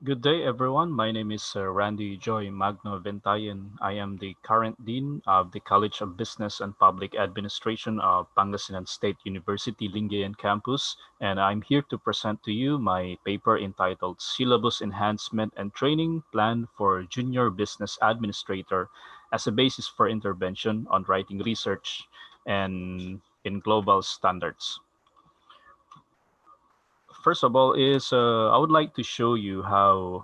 Good day, everyone. My name is Randy Joy Magno Ventayan. I am the current Dean of the College of Business and Public Administration of Pangasinan State University Lingayen Campus, and I'm here to present to you my paper entitled Syllabus Enhancement and Training Plan for Junior Business Administrator as a Basis for Intervention on Writing Research and in Global Standards. First of all is I would like to show you how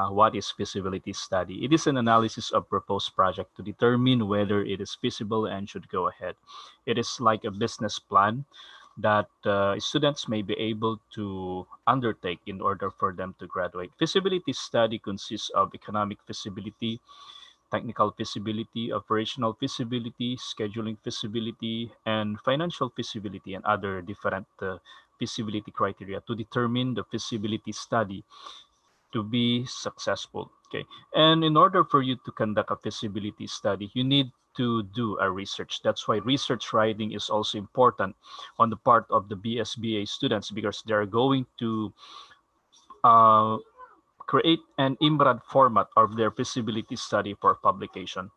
what is feasibility study. It is an analysis of proposed project to determine whether it is feasible and should go ahead. It is like a business plan that students may be able to undertake in order for them to graduate. Feasibility study consists of economic feasibility, technical feasibility, operational feasibility, scheduling feasibility, and financial feasibility, and other different feasibility criteria to determine the feasibility study to be successful. Okay, and in order for you to conduct a feasibility study, you need to do a research. That's why research writing is also important on the part of the BSBA students because they're going to uh, create an IMRAD format of their feasibility study for publication.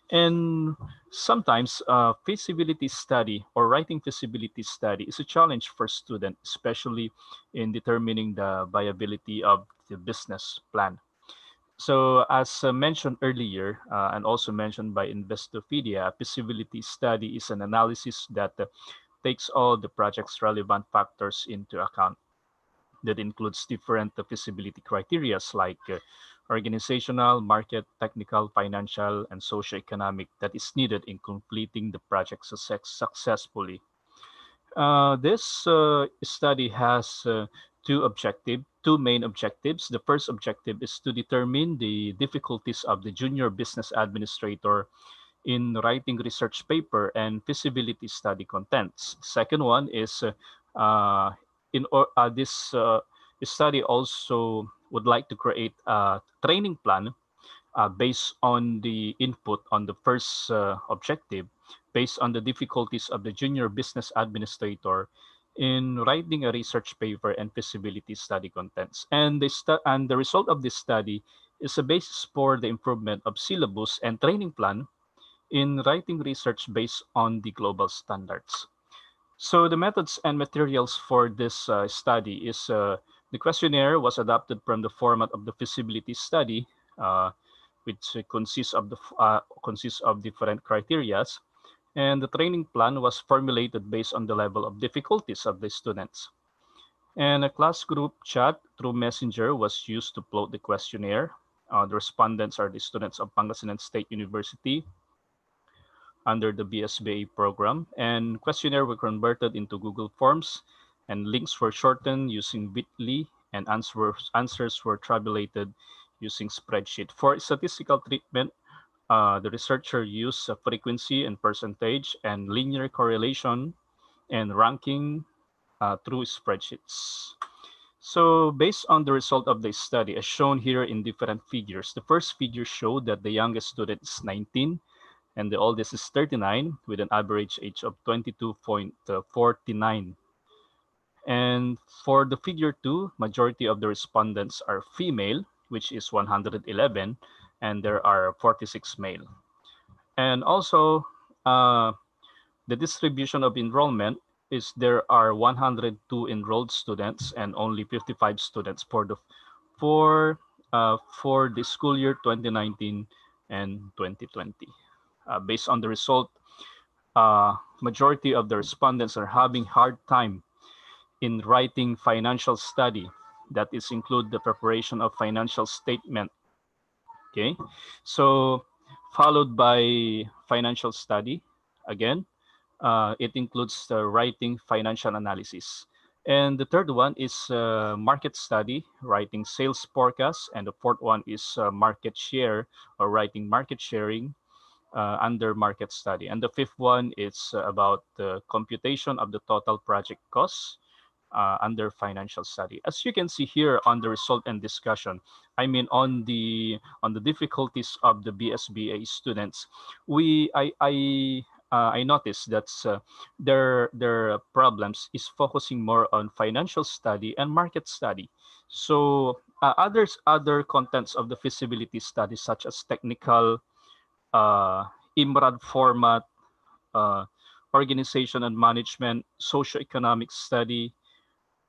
And sometimes feasibility study or writing feasibility study is a challenge for students, especially in determining the viability of the business plan. So as mentioned earlier and also mentioned by Investopedia, feasibility study is an analysis that takes all the project's relevant factors into account that includes different feasibility criteria like organizational, market, technical, financial, and socioeconomic that is needed in completing the project successfully. This study has two main objectives. The first objective is to determine the difficulties of the junior business administrator in writing research paper and feasibility study contents. Second one is uh, this study also would like to create a training plan based on the input on the first objective, based on the difficulties of the junior business administrator in writing a research paper and feasibility study contents. And the result of this study is a basis for the improvement of syllabus and training plan in writing research based on the global standards. So the methods and materials for this study is the questionnaire was adapted from the format of the feasibility study, which consists of different criterias, and the training plan was formulated based on the level of difficulties of the students. And a class group chat through Messenger was used to float the questionnaire. The respondents are the students of Pangasinan State University, under the BSBA program, and questionnaire were converted into Google Forms, and links were shortened using Bitly, and answers were tabulated using spreadsheet. For statistical treatment, the researcher used frequency and percentage and linear correlation and ranking through spreadsheets. So based on the result of the study, as shown here in different figures, the first figure showed that the youngest student is 19 and the oldest is 39 with an average age of 22.49. And for the figure 2, majority of the respondents are female, which is 111, and there are 46 male. And also, uh, the distribution of enrollment is there are 102 enrolled students and only 55 students for the school year 2019 and 2020. Based on the result, majority of the respondents are having hard time in writing financial study. That is include the preparation of financial statement. Okay, so followed by financial study. Again, it includes the writing financial analysis. And the third one is market study, writing sales forecast. And the fourth one is market share or writing market sharing under market study. And the fifth one is about the computation of the total project costs under financial study. As you can see here on the result and discussion, I mean on the difficulties of the BSBA students, I noticed that their problems is focusing more on financial study and market study. So Other contents of the feasibility study, such as technical, uh, IMRAD format, uh, organization and management, socioeconomic study,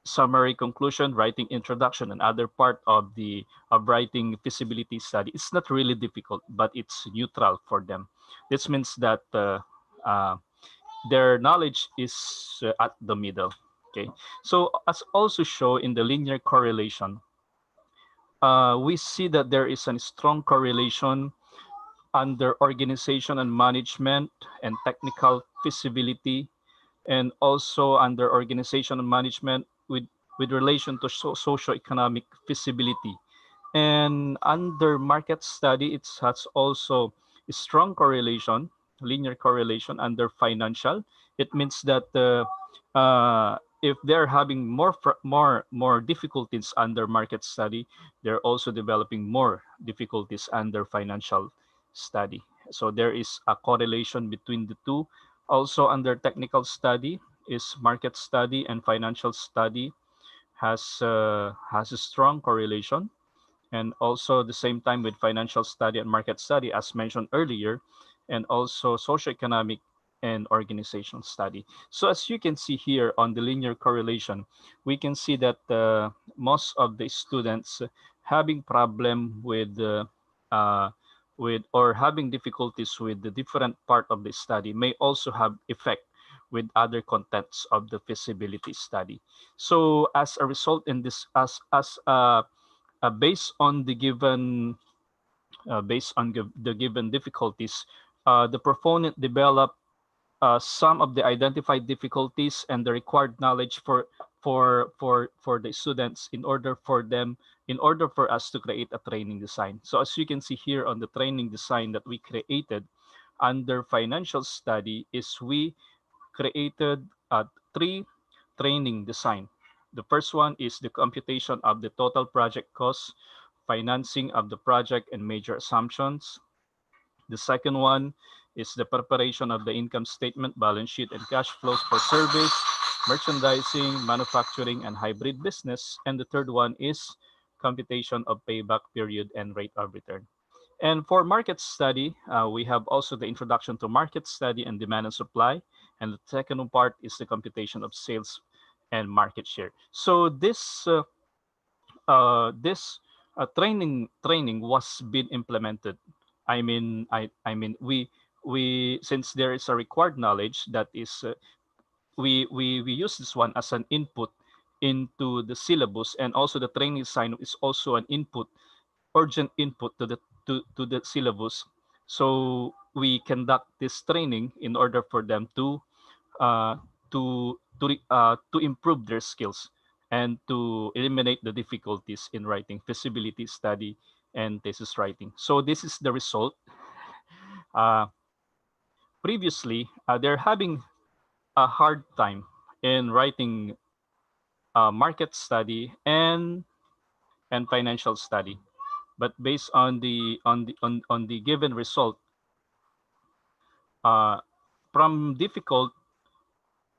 summary, conclusion, writing introduction, and other part of the of writing feasibility study. It's not really difficult, but it's neutral for them. This means that uh, their knowledge is at the middle. Okay, so as also show in the linear correlation, we see that there is a strong correlation under organization and management and technical feasibility, and also under organization and management with relation to socioeconomic feasibility. And under market study, it has also a strong correlation, linear correlation under financial. It means that if they're having more difficulties under market study, they're also developing more difficulties under financial study. So there is a correlation between the two. Also under technical study is market study and financial study has a strong correlation, and also the same time with financial study and market study as mentioned earlier, and also socioeconomic and organizational study. So as you can see here on the linear correlation, we can see that most of the students having problem uh, with or having difficulties with the different part of the study may also have effect with other contents of the feasibility study. So as a result in this, based on the given the given difficulties, the proponent develop some of the identified difficulties and the required knowledge for the students in order for us to create a training design. So as you can see here on the training design that we created under financial study is we created three training design. The first one is the computation of the total project cost, financing of the project and major assumptions. The second one is the preparation of the income statement, balance sheet, and cash flows for service, merchandising, manufacturing, and hybrid business. And the third one is computation of payback period and rate of return. And for market study, we have also the introduction to market study and demand and supply. And the second part is the computation of sales and market share. So this training was being implemented. We since there is a required knowledge that is we use this one as an input into the syllabus, and also the training sign is also an input, urgent input to the syllabus. So we conduct this training in order for them uh, to improve their skills and to eliminate the difficulties in writing feasibility study and thesis writing. So this is the result. Uh, Previously, they're having a hard time in writing market study and financial study, but based on the given result, uh, from difficult,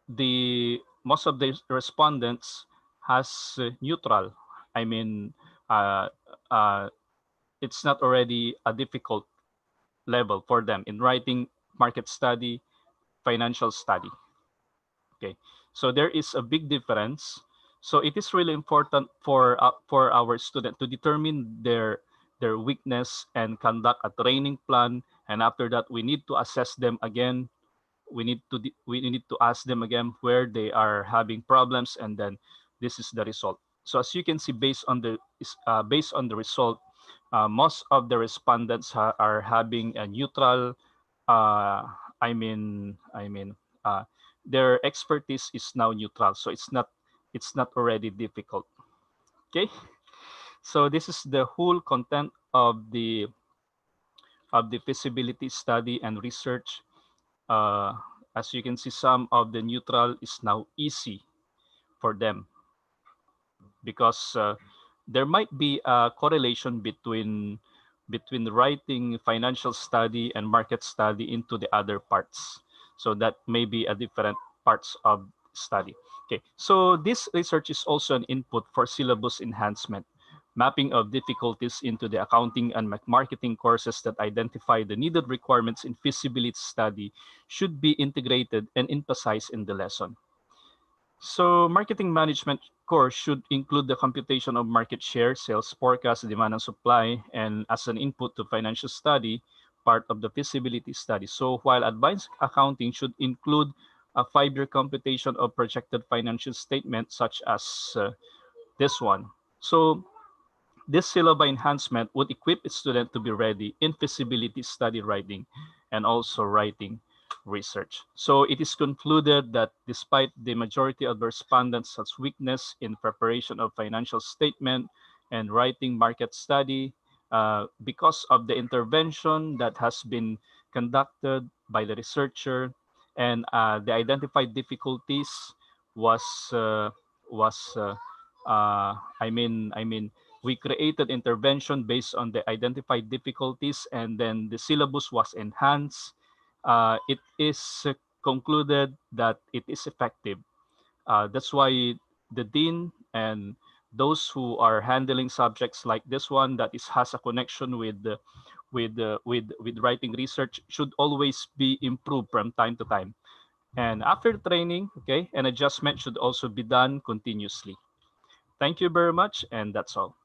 the most of the respondents has neutral. I mean, uh, uh, it's not already a difficult level for them in writing market study, financial study. Okay, so there is a big difference. So it is really important for our student to determine their weakness and conduct a training plan. And after that, we need to assess them again. We need to ask them again where they are having problems, and then this is the result. So as you can see, based on the result, most of the respondents are having a neutral. Uh, I mean, uh, their expertise is now neutral, so it's not already difficult. Okay, so this is the whole content of the feasibility study and research. uh, as you can see, some of the neutral is now easy for them because there might be a correlation between writing financial study and market study into the other parts. So that may be a different parts of study. Okay, so this research is also an input for syllabus enhancement. Mapping of difficulties into the accounting and marketing courses that identify the needed requirements in feasibility study should be integrated and emphasized in the lesson. So marketing management course should include the computation of market share, sales forecast, demand and supply, and as an input to financial study, part of the feasibility study. So while advanced accounting should include a 5-year computation of projected financial statements such as this one. So this syllabus enhancement would equip its student to be ready in feasibility study writing and also writing research. So it is concluded that despite the majority of the respondents' has weakness in preparation of financial statement and writing market study, because of the intervention that has been conducted by the researcher and the identified difficulties was uh, was we created intervention based on the identified difficulties, and then the syllabus was enhanced. It is concluded that it is effective. That's why the dean and those who are handling subjects like this one that is has a connection with with writing research should always be improved from time to time. And after training, okay, an adjustment should also be done continuously. Thank you very much, and that's all.